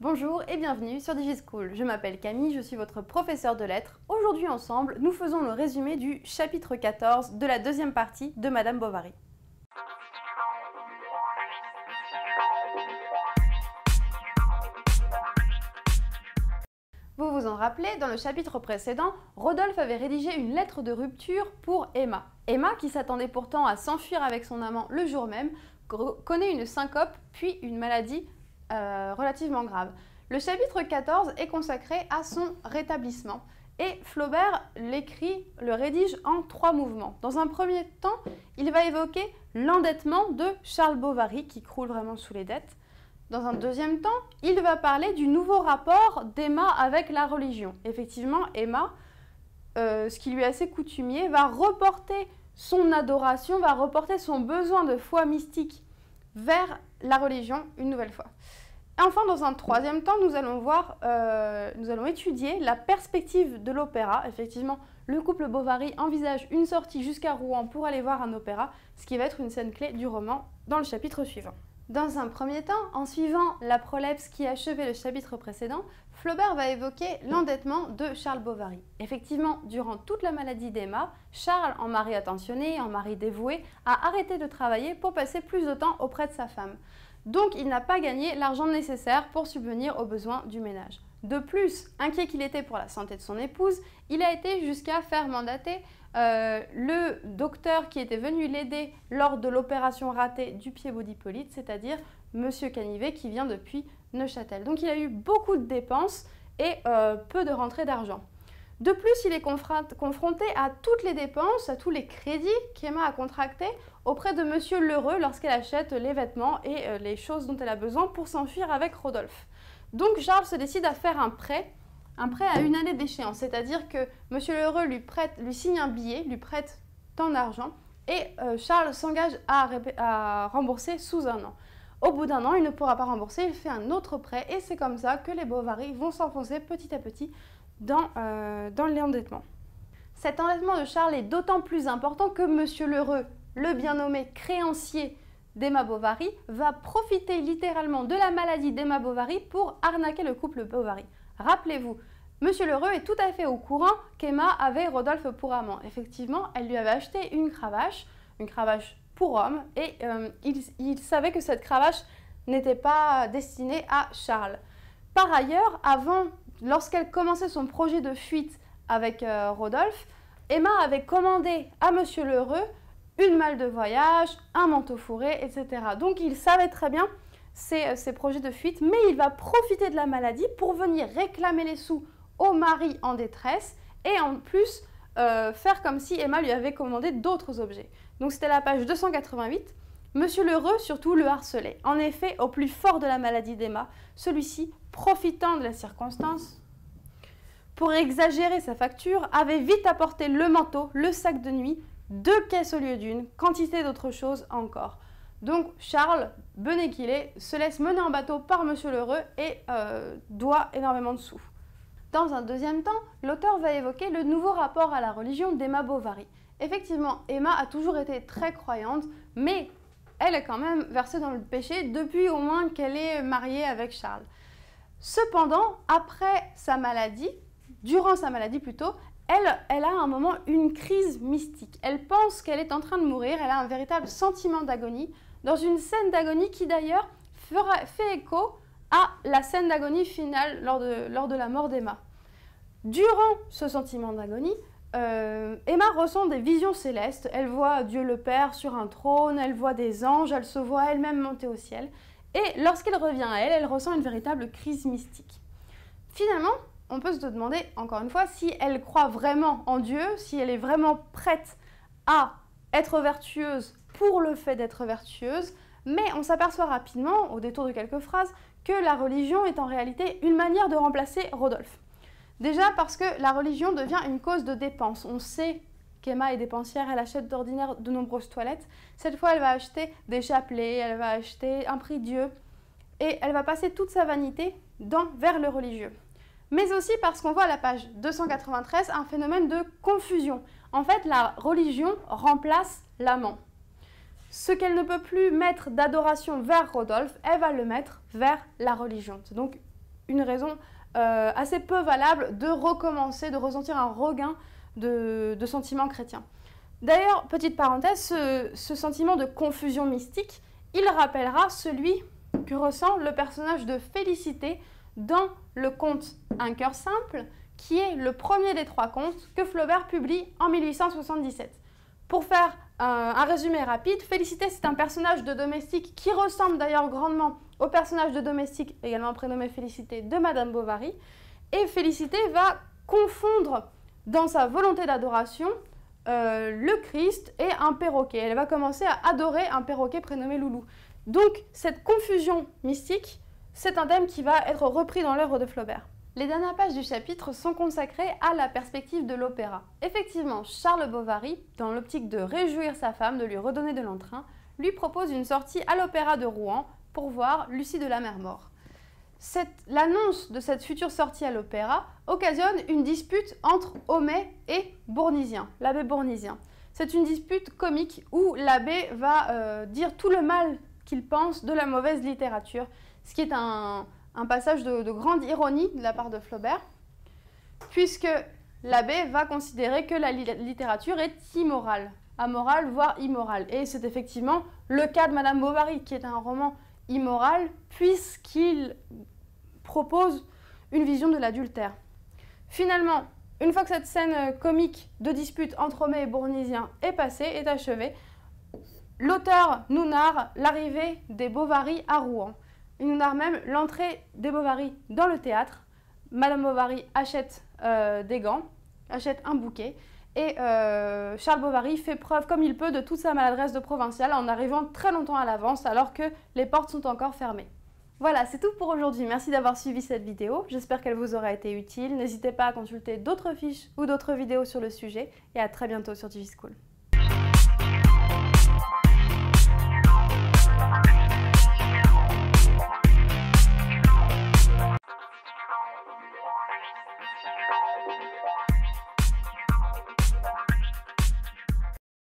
Bonjour et bienvenue sur DigiSchool. Je m'appelle Camille, je suis votre professeure de lettres. Aujourd'hui ensemble, nous faisons le résumé du chapitre 14 de la deuxième partie de Madame Bovary. Vous vous en rappelez, dans le chapitre précédent, Rodolphe avait rédigé une lettre de rupture pour Emma. Emma, qui s'attendait pourtant à s'enfuir avec son amant le jour même, connaît une syncope puis une maladie relativement grave. Le chapitre 14 est consacré à son rétablissement et Flaubert le rédige en 3 mouvements. Dans un premier temps, il va évoquer l'endettement de Charles Bovary qui croule vraiment sous les dettes. Dans un deuxième temps, il va parler du nouveau rapport d'Emma avec la religion. Effectivement, Emma, ce qui lui est assez coutumier, va reporter son adoration, va reporter son besoin de foi mystique vers la religion une nouvelle fois. Enfin, dans un troisième temps, nous allons étudier la perspective de l'opéra. Effectivement, le couple Bovary envisage une sortie jusqu'à Rouen pour aller voir un opéra, ce qui va être une scène clé du roman dans le chapitre suivant. Dans un premier temps, en suivant la prolepse qui achevait le chapitre précédent, Flaubert va évoquer l'endettement de Charles Bovary. Effectivement, durant toute la maladie d'Emma, Charles, en mari attentionné, en mari dévoué, a arrêté de travailler pour passer plus de temps auprès de sa femme. Donc, il n'a pas gagné l'argent nécessaire pour subvenir aux besoins du ménage. De plus, inquiet qu'il était pour la santé de son épouse, il a été jusqu'à faire mandater le docteur qui était venu l'aider lors de l'opération ratée du pied-bot d'Hippolyte, c'est-à-dire Monsieur Canivet qui vient depuis Neuchâtel. Donc il a eu beaucoup de dépenses et peu de rentrées d'argent. De plus, il est confronté à toutes les dépenses, à tous les crédits qu'Emma a contractés auprès de Monsieur Lheureux lorsqu'elle achète les vêtements et les choses dont elle a besoin pour s'enfuir avec Rodolphe. Donc Charles se décide à faire un prêt à une année d'échéance, c'est-à-dire que M. Lheureux lui signe un billet, lui prête tant d'argent, et Charles s'engage à rembourser sous un an. Au bout d'un an, il ne pourra pas rembourser, il fait un autre prêt, et c'est comme ça que les Bovary vont s'enfoncer petit à petit dans l'endettement. Cet endettement de Charles est d'autant plus important que M. Lheureux, le bien nommé créancier d'Emma Bovary, va profiter littéralement de la maladie d'Emma Bovary pour arnaquer le couple Bovary. Rappelez-vous, M. Lheureux est tout à fait au courant qu'Emma avait Rodolphe pour amant. Effectivement, elle lui avait acheté une cravache pour homme, et il savait que cette cravache n'était pas destinée à Charles. Par ailleurs, lorsqu'elle commençait son projet de fuite avec Rodolphe, Emma avait commandé à M. Lheureux une malle de voyage, un manteau fourré, etc. Donc il savait très bien ses projets de fuite, mais il va profiter de la maladie pour venir réclamer les sous au mari en détresse et en plus faire comme si Emma lui avait commandé d'autres objets. Donc c'était la page 288. Monsieur Lheureux surtout le harcelait. En effet, au plus fort de la maladie d'Emma, celui-ci, profitant de la circonstance, pour exagérer sa facture, avait vite apporté le manteau, le sac de nuit, 2 caisses au lieu d'une, quantité d'autres choses encore. Donc Charles, benet qu'il est, se laisse mener en bateau par M. Lheureux et doit énormément de sous. Dans un deuxième temps, l'auteur va évoquer le nouveau rapport à la religion d'Emma Bovary. Effectivement, Emma a toujours été très croyante, mais elle est quand même versée dans le péché depuis au moins qu'elle est mariée avec Charles. Cependant, après sa maladie, durant sa maladie plutôt, elle a à un moment une crise mystique. Elle pense qu'elle est en train de mourir, elle a un véritable sentiment d'agonie, dans une scène d'agonie qui d'ailleurs fait écho à la scène d'agonie finale lors de la mort d'Emma. Durant ce sentiment d'agonie, Emma ressent des visions célestes. Elle voit Dieu le Père sur un trône, elle voit des anges, elle se voit elle-même monter au ciel. Et lorsqu'elle revient à elle ressent une véritable crise mystique. Finalement, on peut se demander, encore une fois, si elle croit vraiment en Dieu, si elle est vraiment prête à être vertueuse pour le fait d'être vertueuse, mais on s'aperçoit rapidement, au détour de quelques phrases, que la religion est en réalité une manière de remplacer Rodolphe. Déjà parce que la religion devient une cause de dépense. On sait qu'Emma est dépensière, elle achète d'ordinaire de nombreuses toilettes. Cette fois, elle va acheter des chapelets, elle va acheter un prie-dieu, et elle va passer toute sa vanité vers le religieux. Mais aussi parce qu'on voit à la page 293 un phénomène de confusion. En fait, la religion remplace l'amant. Ce qu'elle ne peut plus mettre d'adoration vers Rodolphe, elle va le mettre vers la religion. C'est donc une raison assez peu valable de recommencer, de ressentir un regain de sentiments chrétiens. D'ailleurs, petite parenthèse, ce sentiment de confusion mystique, il rappellera celui que ressent le personnage de Félicité dans le conte Un cœur simple, qui est le premier des 3 contes que Flaubert publie en 1877. Pour faire un résumé rapide, Félicité, c'est un personnage de domestique qui ressemble d'ailleurs grandement au personnage de domestique, également prénommé Félicité, de Madame Bovary. Et Félicité va confondre dans sa volonté d'adoration le Christ et un perroquet. Elle va commencer à adorer un perroquet prénommé Loulou. Donc cette confusion mystique, c'est un thème qui va être repris dans l'œuvre de Flaubert. Les dernières pages du chapitre sont consacrées à la perspective de l'opéra. Effectivement, Charles Bovary, dans l'optique de réjouir sa femme, de lui redonner de l'entrain, lui propose une sortie à l'opéra de Rouen pour voir Lucie de la Mer Morte. L'annonce de cette future sortie à l'opéra occasionne une dispute entre Homais et Bournisien, l'abbé Bournisien. C'est une dispute comique où l'abbé va dire tout le mal qu'il pense de la mauvaise littérature, ce qui est un passage de grande ironie de la part de Flaubert, puisque l'abbé va considérer que la littérature est immorale, amorale, voire immorale. Et c'est effectivement le cas de Madame Bovary, qui est un roman immoral, puisqu'il propose une vision de l'adultère. Finalement, une fois que cette scène comique de dispute entre Homais et Bournisien est passée, est achevée, l'auteur nous narre l'arrivée des Bovary à Rouen. Il nous narre même l'entrée des Bovary dans le théâtre. Madame Bovary achète des gants, achète un bouquet, et Charles Bovary fait preuve comme il peut de toute sa maladresse de provincial en arrivant très longtemps à l'avance alors que les portes sont encore fermées. Voilà, c'est tout pour aujourd'hui. Merci d'avoir suivi cette vidéo. J'espère qu'elle vous aura été utile. N'hésitez pas à consulter d'autres fiches ou d'autres vidéos sur le sujet et à très bientôt sur Digischool.